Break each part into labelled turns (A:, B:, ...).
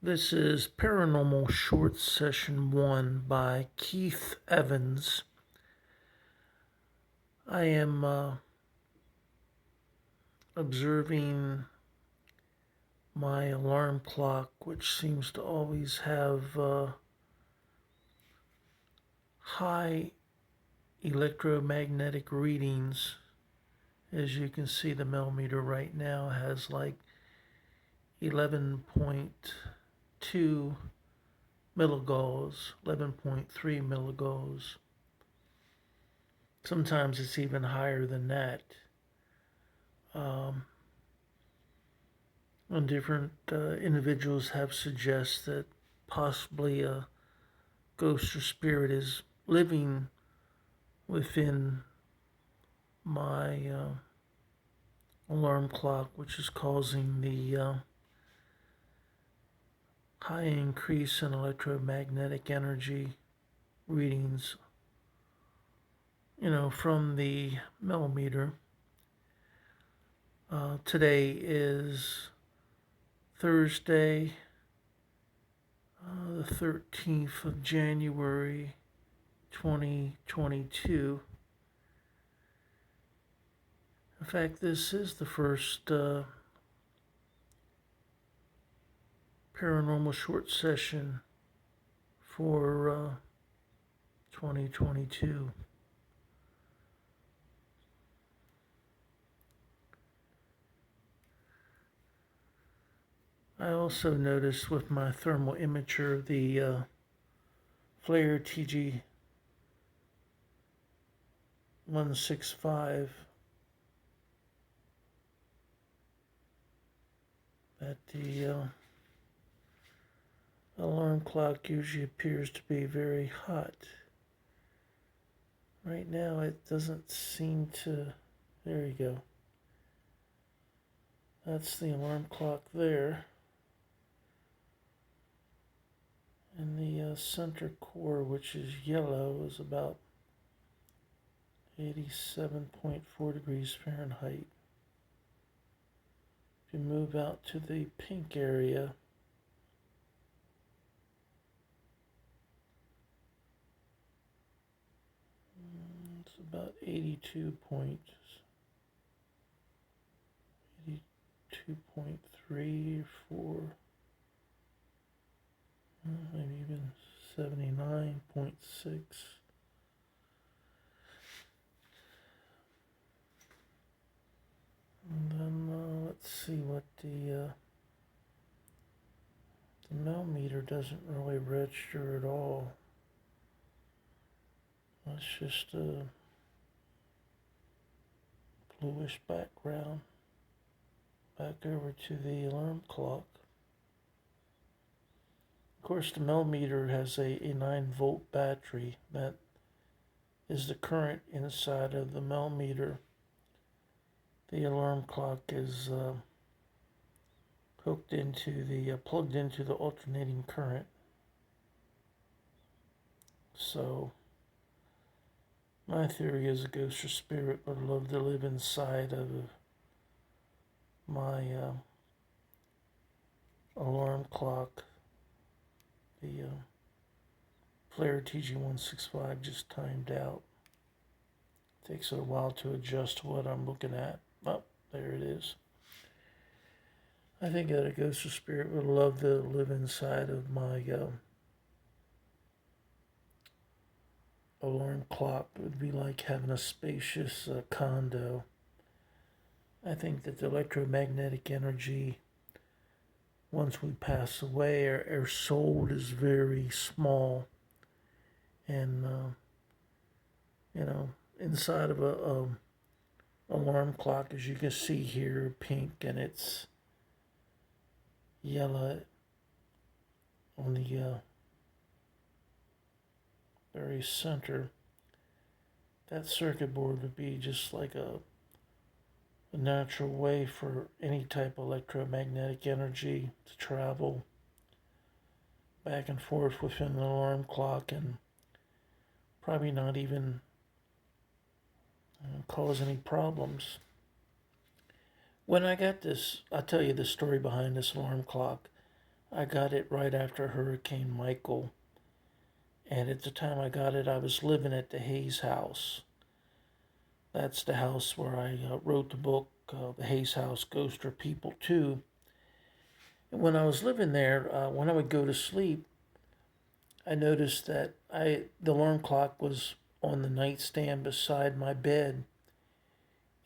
A: This is Paranormal Short Session 1 by Keith Evans. I am observing my alarm clock, which seems to always have high electromagnetic readings. As you can see, the millimeter right now has like 11.2 milligauss, 11.3 milligauss. Sometimes it's even higher than that. And different individuals have suggested that possibly a ghost or spirit is living within my alarm clock, which is causing the high increase in electromagnetic energy readings, from the millimeter. Today is Thursday, the 13th of January, 2022. In fact, this is the first paranormal short session for 2022. I also noticed with my thermal imager the Flare TG 165 that the alarm clock usually appears to be very hot. Right now it doesn't seem to. There you go. That's the alarm clock there. And the center core, which is yellow, is about 87.4 degrees Fahrenheit. If you move out to the pink area, it's about 82.3 or 4, maybe even 79.6. And then let's see what the millimeter doesn't really register at all. It's just a bluish background. Back over to the alarm clock. Of course, the millimeter has a 9-volt battery. That is the current inside of the millimeter. The alarm clock is plugged into the alternating current. So my theory is a ghost or spirit would love to live inside of my alarm clock. The Flare TG165 just timed out. Takes it a while to adjust to what I'm looking at. Oh, there it is. I think that a ghost or spirit would love to live inside of my alarm clock. It would be like having a spacious condo. I think that the electromagnetic energy, once we pass away, our soul is very small. And, inside of a alarm clock, as you can see here, pink, and it's yellow on the very center. That circuit board would be just like a natural way for any type of electromagnetic energy to travel back and forth within the alarm clock and probably not even cause any problems. When I got this, I'll tell you the story behind this alarm clock. I got it right after Hurricane Michael. And at the time I got it, I was living at the Hayes house. That's the house where I wrote the book, The Hayes House Ghost or People Too. And when I was living there, when I would go to sleep, I noticed that the alarm clock was on the nightstand beside my bed,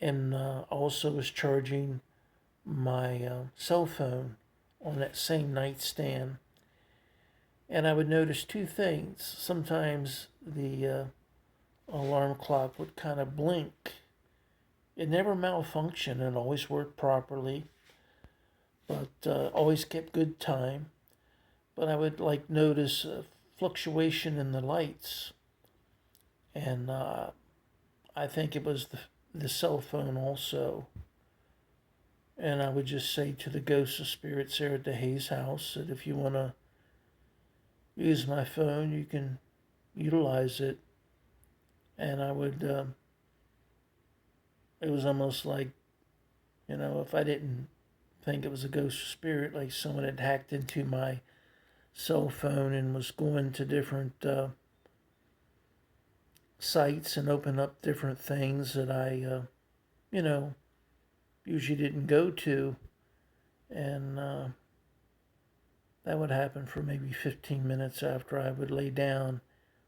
A: and also was charging my cell phone on that same nightstand. And I would notice two things. Sometimes the alarm clock would kind of blink. It never malfunctioned and always worked properly, but always kept good time. But I would like notice a fluctuation in the lights, and I think it was the cell phone also. And I would just say to the ghosts of spirits there at the Hayes house that if you want to use my phone, you can utilize it. And I would, it was almost like, if I didn't think it was a ghost or spirit, like someone had hacked into my cell phone and was going to different sites and open up different things that I, usually didn't go to. And that would happen for maybe 15 minutes after I would lay down.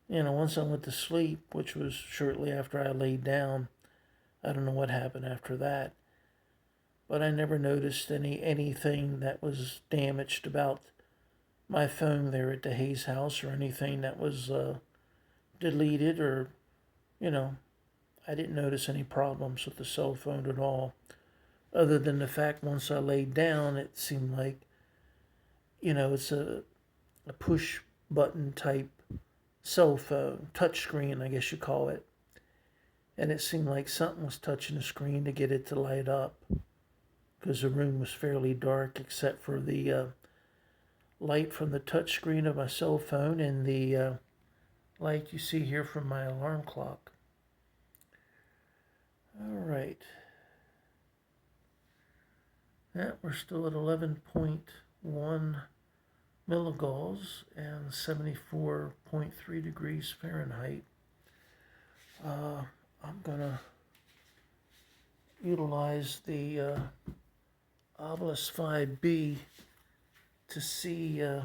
A: Once I went to sleep, which was shortly after I laid down, I don't know what happened after that. But I never noticed anything that was damaged about my phone there at the Hayes house or anything that was deleted or, I didn't notice any problems with the cell phone at all. Other than the fact once I laid down, it seemed like, it's a push button type cell phone, touch screen, I guess you call it. And it seemed like something was touching the screen to get it to light up because the room was fairly dark except for the light from the touch screen of my cell phone and the light you see here from my alarm clock. All right. Yeah, we're still at 11.1 milligauss and 74.3 degrees Fahrenheit. I'm going to utilize the Obelisk 5B to see if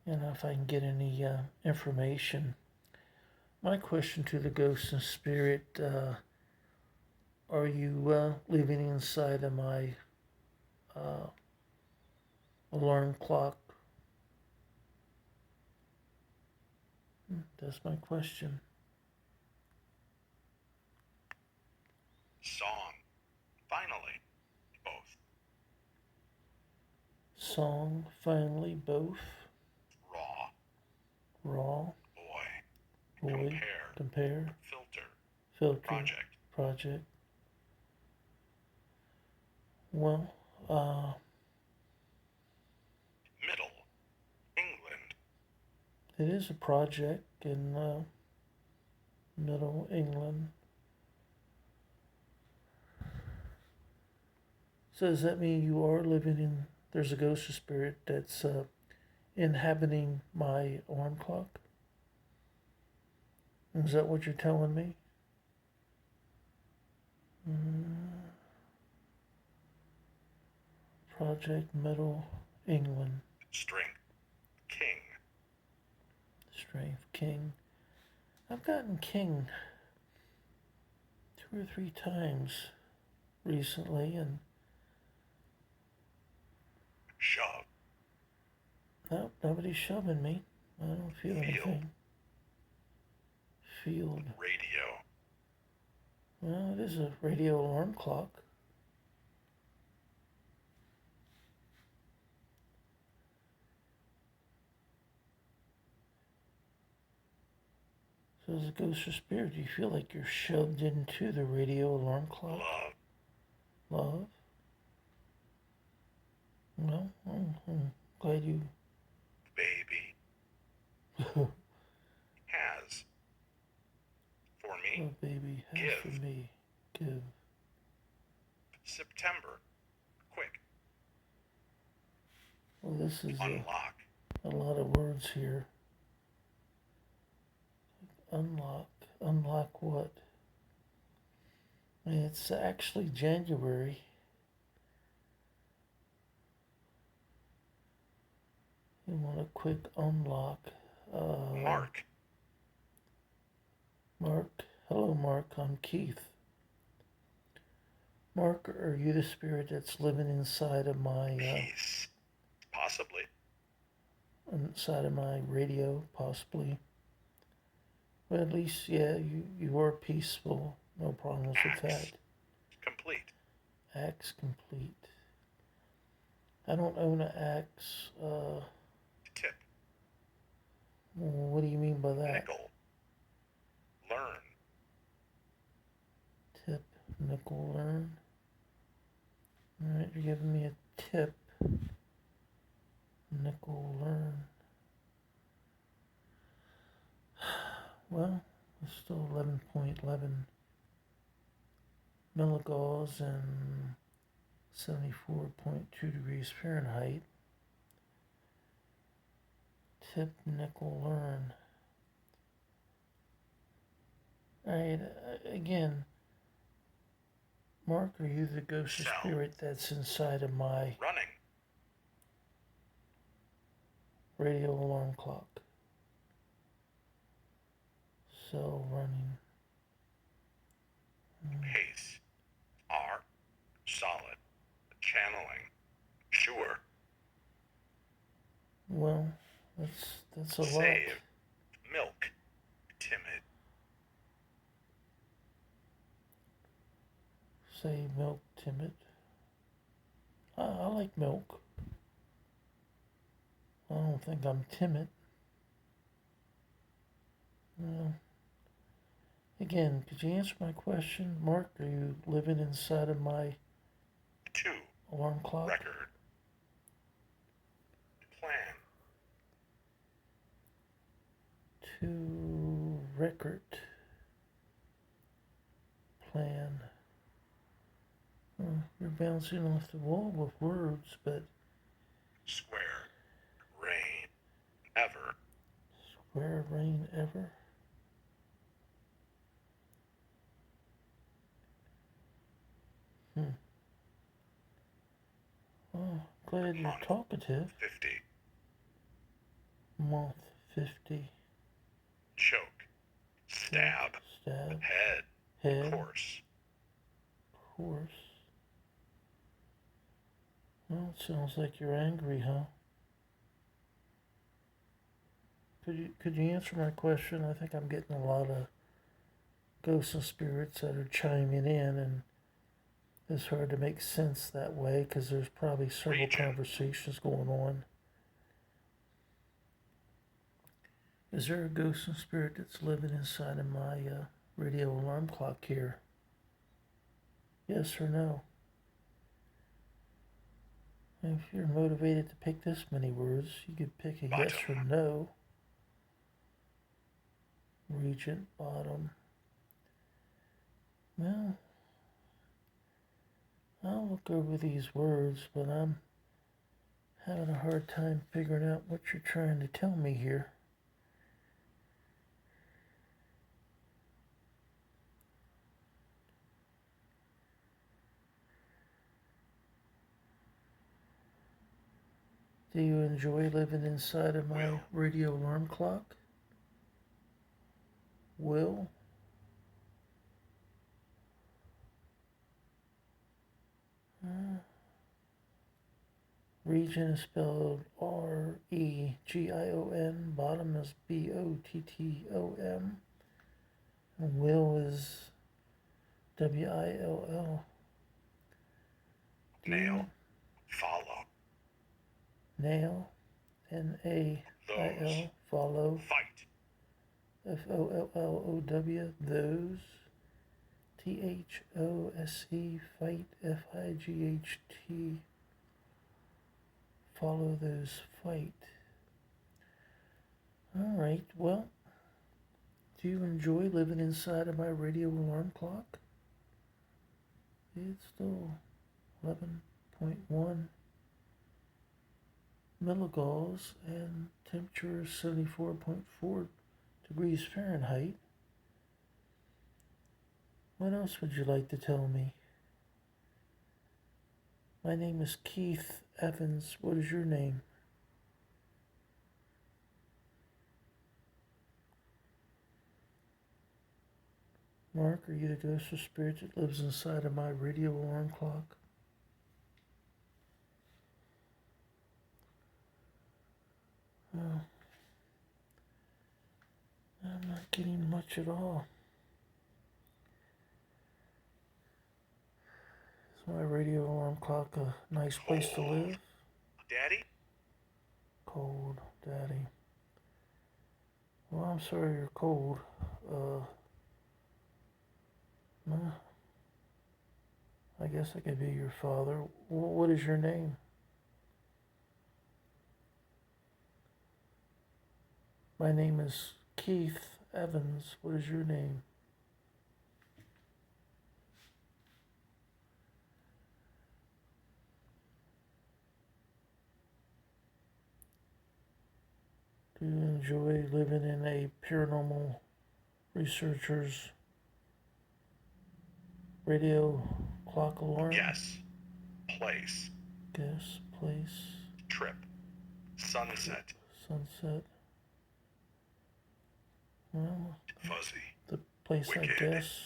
A: I can get any information. My question to the ghost and spirit, are you living inside of my alarm clock? That's my question.
B: Song. Finally, both.
A: Song, finally, both.
B: Raw.
A: Raw.
B: Boy.
A: Compare.
B: Filter.
A: Project. Well,
B: Middle. England.
A: it is a project in Middle England. So does that mean you are living in, there's a ghost or spirit that's inhabiting my alarm clock? Is that what you're telling me? Project Middle England.
B: Strength.
A: King. I've gotten king 2 or 3 times recently, and
B: shove.
A: No, nobody's shoving me. I don't feel anything. Field.
B: Radio.
A: Well, it is a radio alarm clock. So as a ghost or spirit, do you feel like you're shoved into the radio alarm clock? Love? Well, I'm glad you...
B: Baby. Has. For me.
A: Oh, baby, has
B: Give.
A: for me. Give.
B: September. Quick.
A: Well, this is
B: Unlock.
A: a lot of words here. Unlock. Unlock what? It's actually January. You want a quick unlock.
B: Mark.
A: Mark. Hello, Mark. I'm Keith. Mark, are you the spirit that's living inside of my
B: Peace. Possibly.
A: radio, possibly? Well, at least, yeah, you were peaceful. No problems with that.
B: Axe. Complete.
A: Axe complete. I don't own an axe.
B: Tip.
A: What do you mean by that?
B: Nickel. Learn.
A: Tip, nickel, learn. Alright, you're giving me a tip. Nickel, learn. Well, it's still 11.11 milligauss and 74.2 degrees Fahrenheit. Tip, nickel, learn. Alright, again, Mark, are you the ghost or spirit that's inside of my
B: Running.
A: radio alarm clock? Cell running.
B: Pace. R. Solid. Channeling. Sure.
A: Well, that's a lot.
B: Save. Milk. Timid.
A: Say milk, timid. I like milk. I don't think I'm timid. Well, again, could you answer my question? Mark, are you living inside of my
B: 2.
A: alarm clock?
B: Record. Plan.
A: 2 record. Plan. You're bouncing off the wall with words, but
B: Square. Rain. Ever.
A: square rain ever? Oh, glad you're
B: Month.
A: talkative.
B: 50.
A: Month 50.
B: Choke. Stab.
A: Stab.
B: Head.
A: Head.
B: Course.
A: Course. Well, it sounds like you're angry, huh? Could you answer my question? I think I'm getting a lot of ghosts and spirits that are chiming in, and it's hard to make sense that way because there's probably several conversations going on. Is there a ghost and spirit that's living inside of my radio alarm clock here? Yes or no? If you're motivated to pick this many words, you could pick a yes or no. Regent, bottom. Well, I'll look over these words, but I'm having a hard time figuring out what you're trying to tell me here. Do you enjoy living inside of my radio alarm clock? Will? Region is spelled Region. Bottom is Bottom. And will is Will.
B: Nail. Follow.
A: Nail. Nail. Follow.
B: Fight.
A: FOLLOW. Those. THOSE. Fight. FIGHT. Follow those. Fight. Alright, well, do you enjoy living inside of my radio alarm clock? It's still 11.1. milligauss and temperature 74.4 degrees Fahrenheit. What else would you like to tell me? My name is Keith Evans. What is your name? Mark, are you the ghost or spirit that lives inside of my radio alarm clock? Well, I'm not getting much at all. Is my radio alarm clock a nice place to live?
B: Daddy?
A: Cold, Daddy. Well, I'm sorry you're cold. Well, I guess I could be your father. What is your name? My name is Keith Evans. What is your name? Do you enjoy living in a paranormal researcher's radio clock alarm?
B: Yes. Place.
A: Guess, place,
B: Trip. Sunset.
A: sunset. Well,
B: Fuzzy.
A: the place I
B: Wicked.
A: guess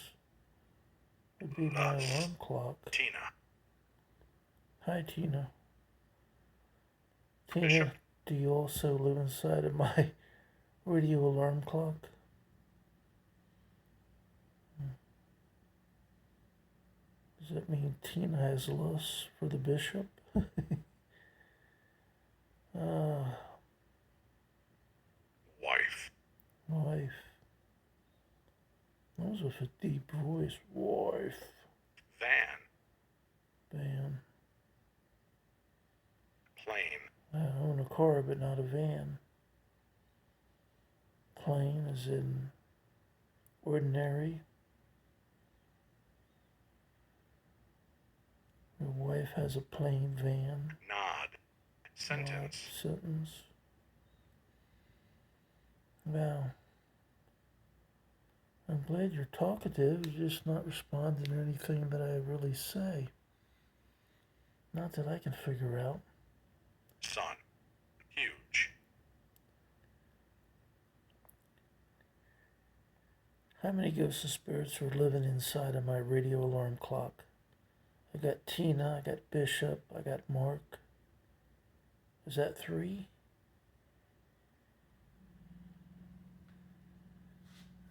A: would be my
B: Nuts.
A: alarm clock.
B: Tina.
A: Hi, Tina.
B: Bishop.
A: Tina, do you also live inside of my radio alarm clock? Does that mean Tina has lust for the bishop?
B: Wife.
A: Wife. That was with a deep voice. Wife.
B: Van.
A: Van.
B: Plane.
A: I own a car, but not a van. Plain as in ordinary. Your wife has a plain van.
B: Nod. Sentence.
A: Sentence. Wow. I'm glad you're talkative. You're just not responding to anything that I really say. Not that I can figure out.
B: Sun. Huge.
A: How many ghosts and spirits are living inside of my radio alarm clock? I got Tina, I got Bishop, I got Mark. Is that 3?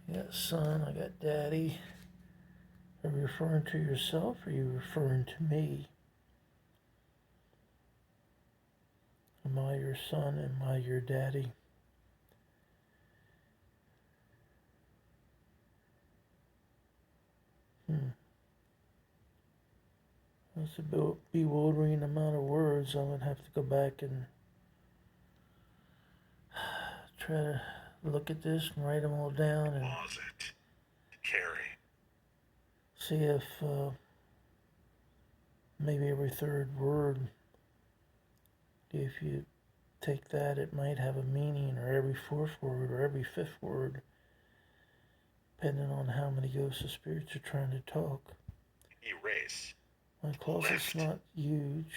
A: I got son, I got daddy. Are you referring to yourself or are you referring to me? Am I your son? Am I your daddy? That's a bewildering amount of words. I'm going to have to go back and try to look at this and write them all down and
B: Closet. Carry.
A: see if maybe every third word, if you take that, it might have a meaning, or every fourth word, or every fifth word, depending on how many ghosts or spirits are trying to talk.
B: Erase.
A: My closet's
B: Lift.
A: not huge.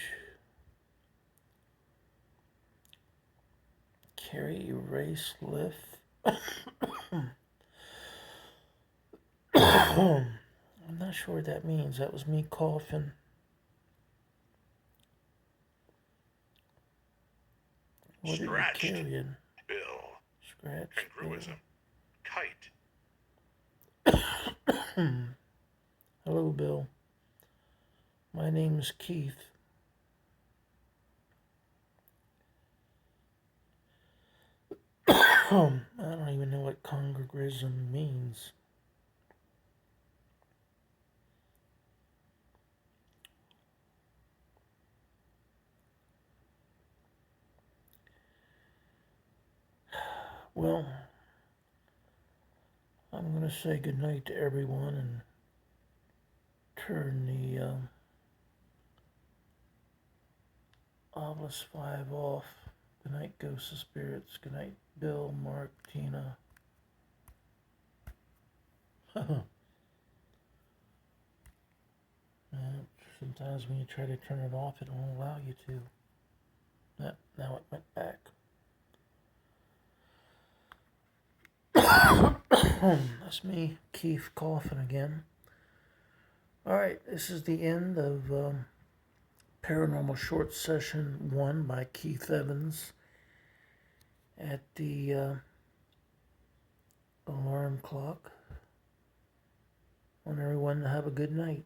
A: Carry, erase, lift. I'm not sure what that means. That was me coughing. What are you
B: Stretched.
A: carrying?
B: Bill.
A: Scratch.
B: Congruism. Kite.
A: Hello, Bill. My name is Keith. I don't even know what congruism means. Well, I'm going to say goodnight to everyone and turn the Obelisk 5 off. Good night, ghosts of spirits. Good night, Bill, Mark, Tina. Sometimes when you try to turn it off, it won't allow you to. Now it went back. That's me, Keith, coughing again. Alright, this is the end of Paranormal Short Session 1 by Keith Evans at the alarm clock. I want everyone to have a good night.